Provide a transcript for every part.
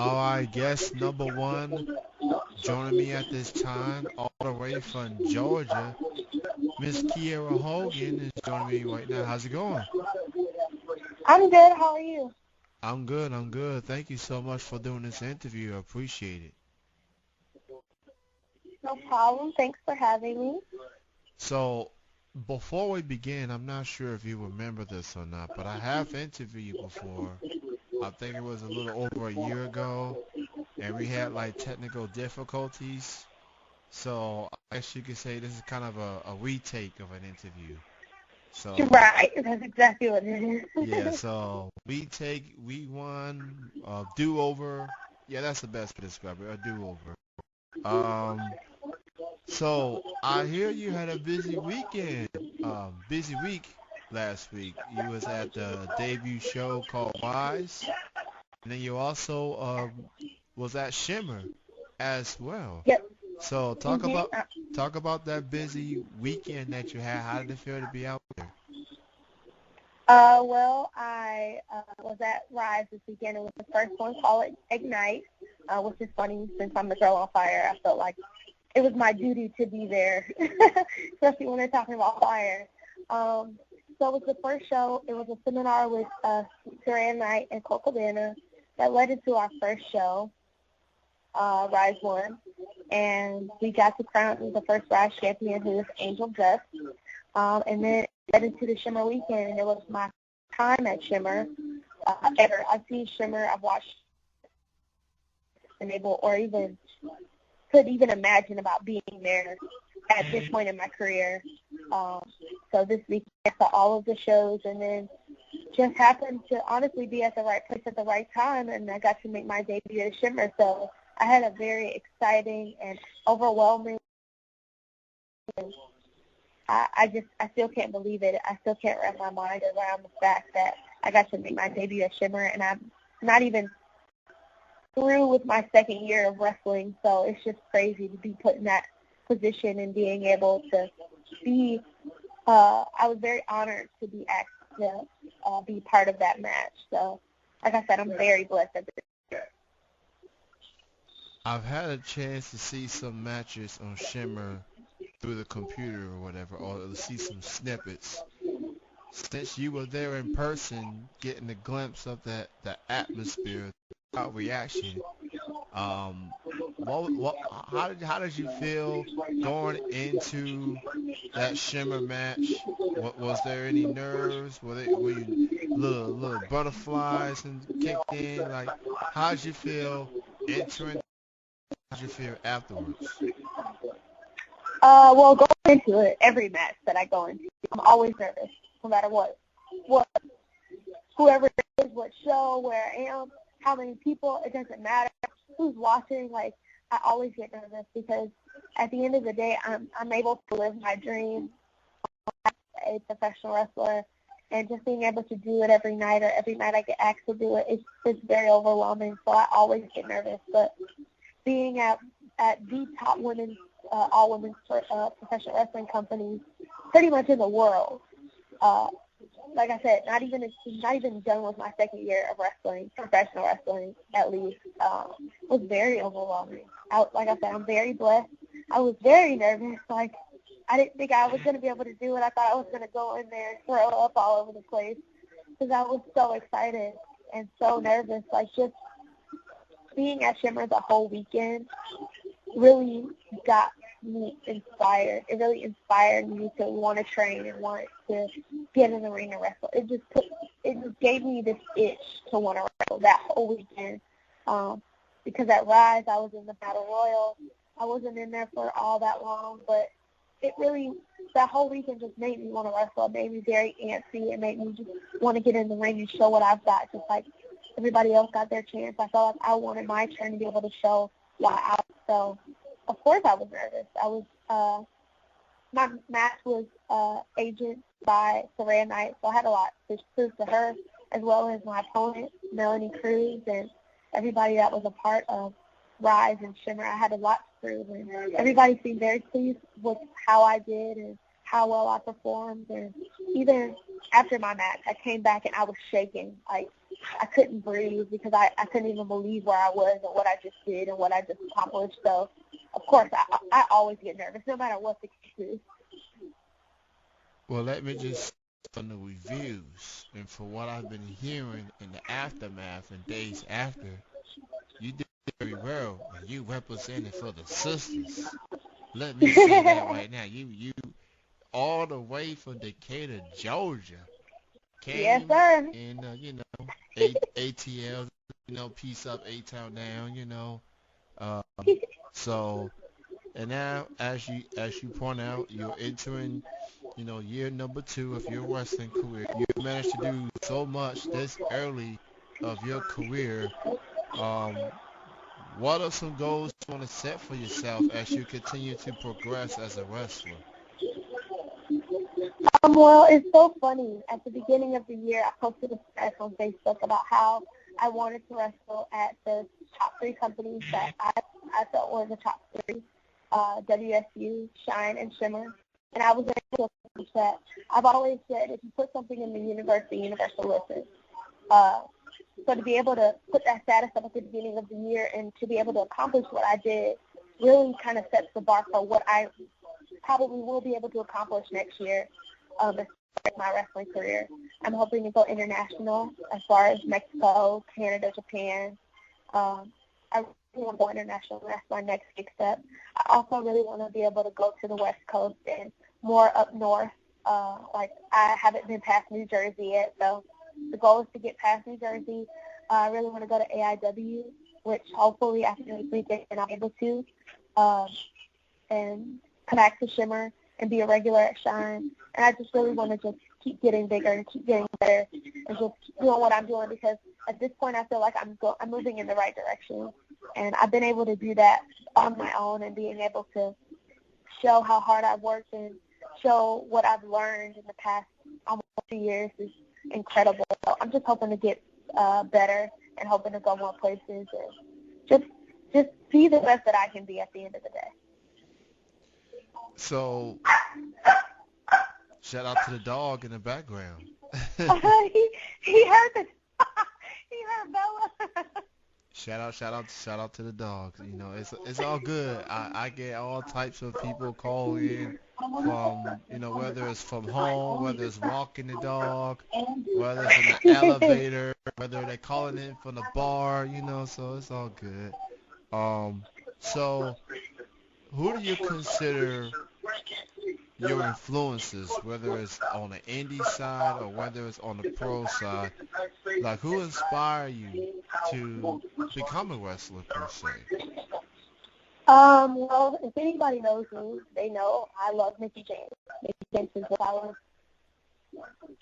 All right, guest number one joining me at this time, all the way from Georgia, Miss Kiera Hogan is joining me right now. How's it going? I'm good. How are you? I'm good, I'm good. Thank you so much for doing this interview. I appreciate it. No problem. Thanks for having me. So, before we begin, I'm not sure if you remember this or not, but I have interviewed you before. I think it was a little over a year ago, and we had like technical difficulties. So, I guess you could say this is kind of a retake of an interview. You're So, right. That's exactly what it yeah, is. so we won, do-over. Yeah, that's the best to describe it, a do-over. Um, so I hear you had a busy weekend, busy week last week. You was at the debut show called Wise, and then you also was at Shimmer as well. Yep. So hmm talk about that busy weekend that you had. How did it feel to be out there? well, I was at Rise this weekend. It was the first one called Ignite, which is funny since I'm the girl on fire. I felt like it was my duty to be there, especially when they're talking about fire. So it was the first show. It was a seminar with Saran Knight and Cole Cabana that led into our first show, Rise 1. And we got to crown the first Rise champion, who was Angel Dust. And then led into the Shimmer weekend, and it was my time at Shimmer ever. I've seen Shimmer. I've watched and able or even could even imagine about being there at this point in my career. So this weekend I saw all of the shows, and then just happened to honestly be at the right place at the right time, and I got to make my debut at Shimmer. So I had a very exciting and overwhelming. I still can't believe it. I still can't wrap my mind around the fact that I got to make my debut at Shimmer, and I'm not even through with my second year of wrestling. So it's just crazy to be put in that position and being able to be. I was very honored to be asked to be part of that match. So, like I said, I'm very blessed at this. I've had a chance to see some matches on Shimmer through the computer or whatever, or to see some snippets. Since you were there in person, getting a glimpse of the atmosphere, crowd reaction, um, how did you feel going into that Shimmer match? Was there any nerves? Were you little butterflies and kicked in? Like, how did you feel entering? How did you feel afterwards? Well, going into it, every match that I go into, I'm always nervous, no matter what, whoever it is, what show, where I am, how many people, it doesn't matter who's watching. Like, I always get nervous because at the end of the day, I'm able to live my dream as a professional wrestler, and just being able to do it every night, or every night I get asked to do it, it's very overwhelming. So I always get nervous, but being at the top women's all women's professional wrestling companies pretty much in the world. Uh, like I said, not even done with my second year of wrestling, professional wrestling at least. Was very overwhelming. Like I said, I'm very blessed. I was very nervous. Like, I didn't think I was going to be able to do it. I thought I was going to go in there and throw up all over the place because I was so excited and so nervous. Like, just being at Shimmer the whole weekend really got me inspired. It really inspired me to want to train and want to get in the ring and wrestle. It just gave me this itch to want to wrestle that whole weekend. Because at Rise, I was in the Battle Royal. I wasn't in there for all that long, but it really, that whole weekend just made me want to wrestle. It made me very antsy. It made me just want to get in the ring and show what I've got, just like everybody else got their chance. I felt like I wanted my turn to be able to show why I was. So, of course I was nervous. My match was agent by Saran Knight, so I had a lot to prove to her, as well as my opponent, Melanie Cruz, and everybody that was a part of Rise and Shimmer. I had a lot to prove, and everybody seemed very pleased with how I did and how well I performed. And even after my match, I came back and I was shaking. Like, I couldn't breathe because I couldn't even believe where I was and what I just did and what I just accomplished. So, of course, I always get nervous no matter what the case is. Well, let me just say from the reviews and from what I've been hearing in the aftermath and days after, you did very well and you represented for the sisters. Let me say that right now. You all the way from Decatur, Georgia, Yes, came sir. and ATL, peace up, A Town down, Um, so and now as you point out, you're entering, year number 2 of your wrestling career. You managed to do so much this early of your career. Um, what are some goals you want to set for yourself as you continue to progress as a wrestler? Well, it's so funny. At the beginning of the year, I posted a status on Facebook about how I wanted to wrestle at the top 3 companies that I felt were the top 3, WSU, Shine, and Shimmer. And I was able to accomplish that. I've always said if you put something in the universe will listen. So to be able to put that status up at the beginning of the year and to be able to accomplish what I did really kind of sets the bar for what I probably will be able to accomplish next year as far as my wrestling career. I'm hoping to go international as far as Mexico, Canada, Japan. I really want to go international. That's my next big step. I also really want to be able to go to the West Coast and more up north. Like I haven't been past New Jersey yet, so the goal is to get past New Jersey. I really want to go to AIW, which hopefully after this weekend I'll be able to, and come back to Shimmer and be a regular at Shine. And I just really want to just keep getting bigger and keep getting better and just keep doing what I'm doing because at this point I feel like I'm moving in the right direction. And I've been able to do that on my own and being able to show how hard I've worked and show what I've learned in the past almost 2 years is incredible. So I'm just hoping to get better and hoping to go more places and just be the best that I can be at the end of the day. So, shout out to the dog in the background. he heard he heard Bella. Shout out to the dog. It's all good. I get all types of people calling in from, whether it's from home, whether it's walking the dog, whether it's in the elevator, whether they're calling in from the bar, so it's all good. Um, so who do you consider your influences, whether it's on the indie side or whether it's on the pro side? Like, who inspired you to become a wrestler per se? Well, if anybody knows me, they know I love Mickey James. Mickey James since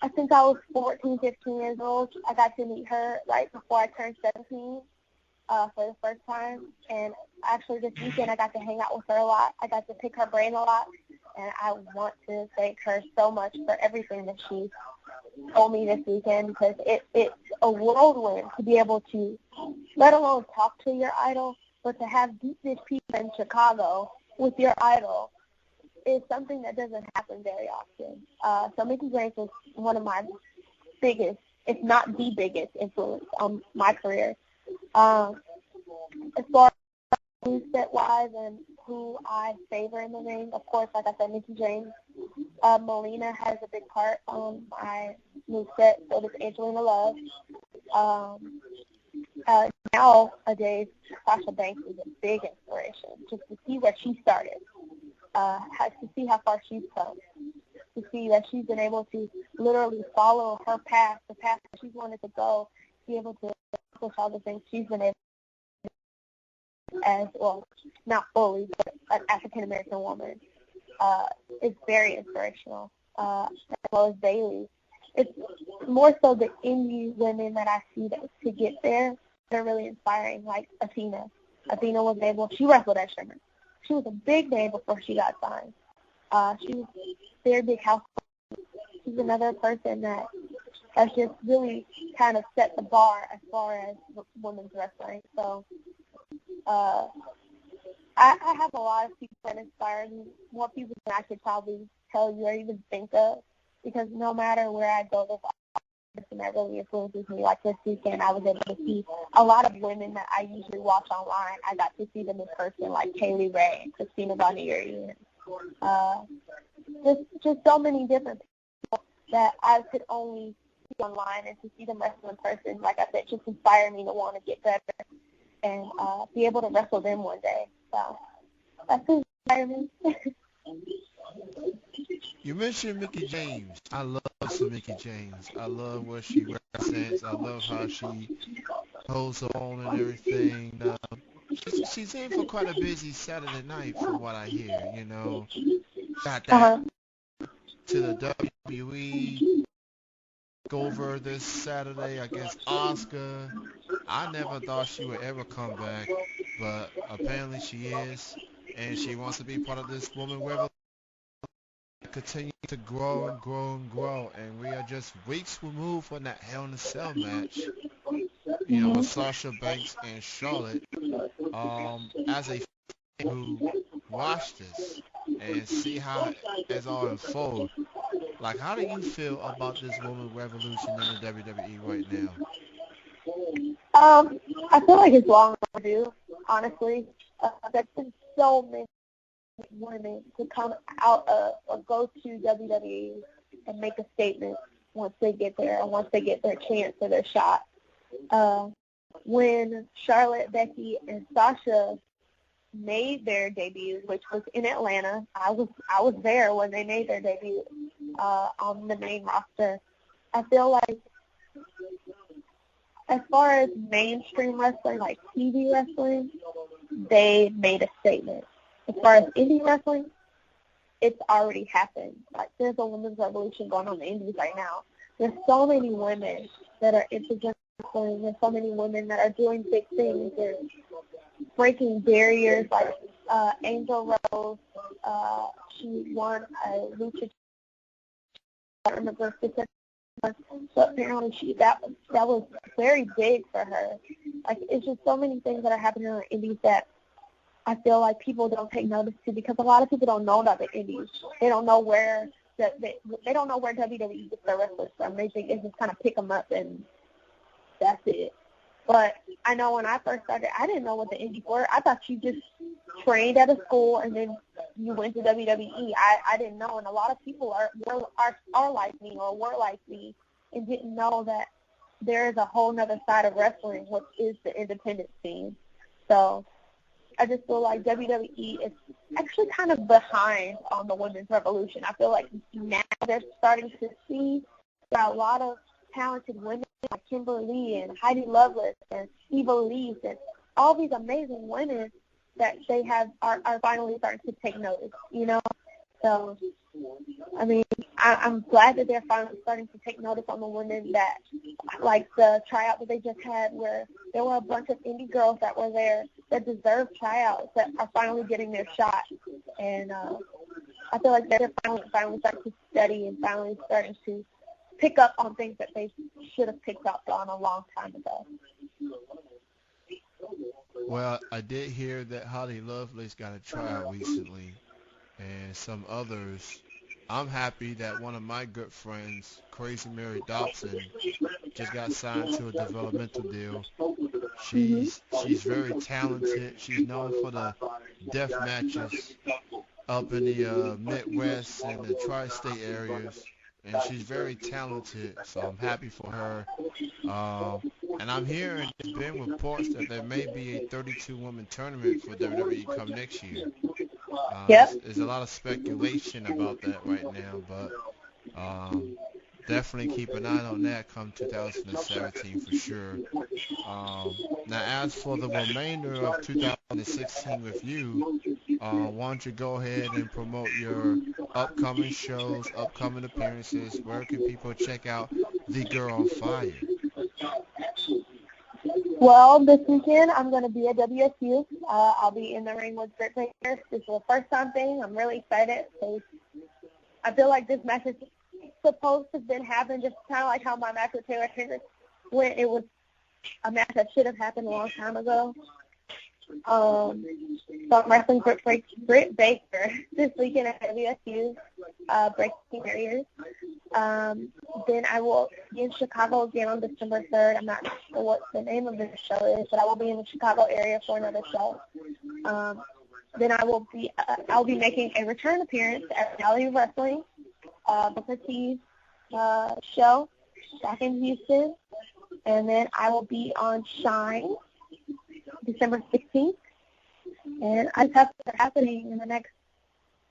I think I was 14, 15 years old. I got to meet her right before I turned 17 for the first time. And actually this weekend I got to hang out with her a lot. I got to pick her brain a lot. And I want to thank her so much for everything that she told me this weekend because it's a whirlwind to be able to, let alone talk to your idol, but to have deep dish pizza in Chicago with your idol is something that doesn't happen very often. So Mickey James was one of my biggest, if not the biggest, influence on my career. As far as set-wise and who I favor in the ring, of course, like I said, Mickey James. Melina has a big part on my moveset, so does Angelina Love. Nowadays, Sasha Banks is a big inspiration, just to see where she started, to see how far she's come, to see that she's been able to literally follow her path, the path that she's wanted to go, be able to accomplish all the things she's been able to as, well, not fully, but an African-American woman. It's very inspirational, as well as Bailey. It's more so the indie women that I see that to get there. They're really inspiring, like Athena. Athena was able, she wrestled at Shimmer. She was a big name before she got signed. She was a very big household. She's another person that has just really kind of set the bar as far as women's wrestling. So I have a lot of people that inspire me, more people than I could probably tell you or even think of, because no matter where I go, there's always person that really influences me. Like this weekend, I was able to see a lot of women that I usually watch online. I got to see them in person, like Kaylee Ray and Christina Bonnieri, and just so many different people that I could only see online, and to see them wrestle in person, like I said, just inspired me to want to get better and be able to wrestle them one day. So that's inspired me. You mentioned Mickey James. I love some Mickey James. I love what she represents. I love how she holds her own and everything. She's in for quite a busy Saturday night from what I hear. You know, got that Uh-huh. to the WWE go over this Saturday against Asuka. I never thought she would ever come back, but apparently she is, and she wants to be part of this woman revolution. Continue to grow and grow and grow, and we are just weeks removed from that Hell in a Cell match. You know, with Mm-hmm. Sasha Banks and Charlotte. As a fan who watched this and see how it's all unfold, like, how do you feel about this woman revolution in the WWE right now? I feel like it's long overdue, honestly. There's been so many women to come out of or go to WWE and make a statement once they get there, and once they get their chance or their shot. When Charlotte, Becky, and Sasha made their debut, which was in Atlanta, I was there when they made their debut on the main roster. I feel like as far as mainstream wrestling, like TV wrestling, they made a statement. As far as indie wrestling, it's already happened. Like, there's a women's revolution going on in the indies right now. There's so many women that are into wrestling. There's so many women that are doing big things and breaking barriers, like Angel Rose. She won a lucha. I don't remember specifically, but apparently that was very big for her. Like, it's just so many things that are happening on the indies that I feel like people don't take notice to, because a lot of people don't know about the indies. They don't know where they don't know where WWE gets their wrestlers from. They think they just kind of pick them up and that's it. But I know when I first started, I didn't know what the indies were. I thought you just trained at a school and then you went to WWE. I didn't know, and a lot of people are like me or were like me and didn't know that there is a whole nother side of wrestling, which is the independent scene. So I just feel like WWE is actually kind of behind on the women's revolution. I feel like now they're starting to see that a lot of talented women like Kimberly and Heidi Lovelace and Eva Lee and all these amazing women that they have are finally starting to take notice, you know? So, I mean, I'm glad that they're finally starting to take notice on the women that, like the tryout that they just had where there were a bunch of indie girls that were there that deserve tryouts that are finally getting their shot. And I feel like they're finally starting to study and finally starting to pick up on things that they should have picked up on a long time ago. Well, I did hear that Holly Lovelace got a tryout recently, and some others. I'm happy that one of my good friends, Crazy Mary Dobson, just got signed to a developmental deal. Mhm. She's very talented. She's known for the death matches up in the Midwest and the tri-state areas, and she's very talented. So I'm happy for her. Um, and I'm hearing there's been reports that there may be a 32-woman tournament for WWE come next year. Yep. There's a lot of speculation about that right now, but um, definitely keep an eye on that come 2017 for sure. Now, as for the remainder of 2016 with you, why don't you go ahead and promote your upcoming shows, upcoming appearances? Where can people check out The Girl on Fire? Well, this weekend I'm going to be at WSU. I'll be in the ring with Britt Baker. This is a first-time thing. I'm really excited. So I feel like this match is supposed to have been happening, just kind of like how my match with Taylor Hendricks went. It was a match that should have happened a long time ago. So I'm wrestling for Britt Baker this weekend at WSU, breaking barriers. Then I will be in Chicago again on December 3rd. I'm not sure what the name of the show is, but I will be in the Chicago area for another show. Then I'll be making a return appearance at Valley Wrestling, Booker T's show back in Houston. And then I will be on Shine December 16th. And I just have stuff happening in the next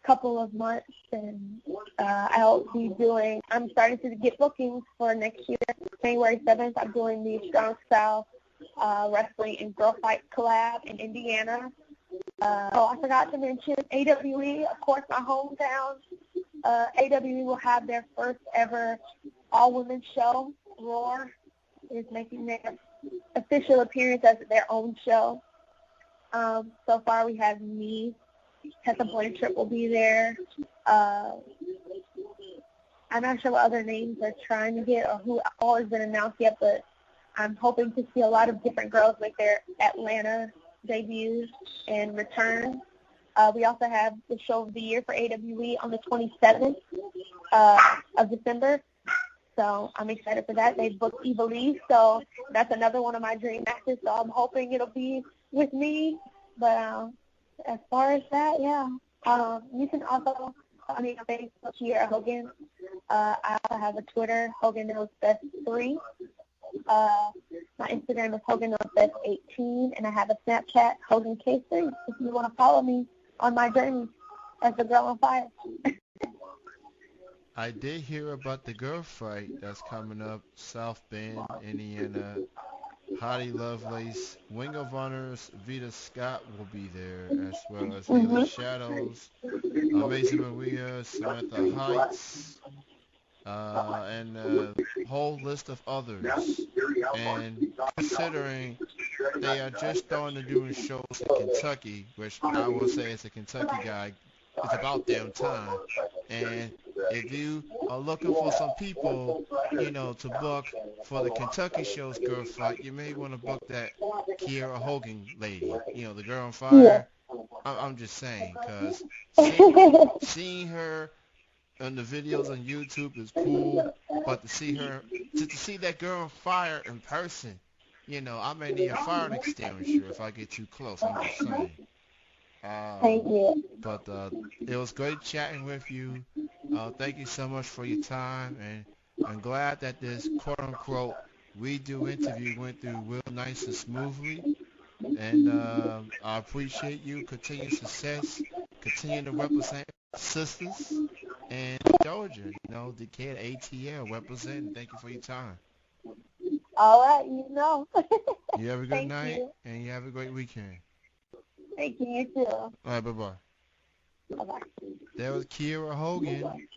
couple of months, and I'm starting to get bookings for next year. January 7th, I'm doing the Strong Style Wrestling and Girl Fight collab in Indiana. I forgot to mention AWE, of course, my hometown. AWE will have their first ever all-women show. Roar is making their official appearance as their own show. So far, we have me. Tessa Blanchard will be there. I'm not sure what other names they're trying to get or who all has been announced yet, but I'm hoping to see a lot of different girls make their Atlanta debuts and return. We also have the show of the year for AWE on the 27th of December. So I'm excited for that. They've booked Eva Lee, so that's another one of my dream matches. So I'm hoping it'll be with me. But as far as that, yeah. You can also follow me on Facebook, Kiera Hogan. I also have a Twitter, Hogan Knows Best 3. My Instagram is Hogan Knows Best 18, and I have a Snapchat, Hogan K3. If you want to follow me on my journey as the girl on fire. I did hear about the girl fight that's coming up, South Bend, Indiana. Hottie Lovelace, Wing of Honor's Vita Scott will be there, as well as Haley Shadows, Amazing Maria, Samantha Heights, and a whole list of others. And considering they are just starting to doing shows in Kentucky, which I will say as a Kentucky guy, it's about damn time. And if you are looking for some people, to book for the Kentucky show's girl fight, you may want to book that Kiera Hogan lady, the girl on Yeah. fire. I'm just saying, because seeing her on the videos on YouTube is cool, but to see that girl on fire in person, I may need a fire extinguisher if I get too close. I'm just saying. Thank you. But it was great chatting with you. Thank you so much for your time, and I'm glad that this quote-unquote redo interview went through real nice and smoothly. And I appreciate you. Continued success. Continue to represent sisters and Georgia. Decatur ATL representing. Thank you for your time. All right, you know. You have a good Thank night, you. and you have a great weekend. Thank you, you too. All right, bye-bye. Bye-bye. There was Kiera Hogan.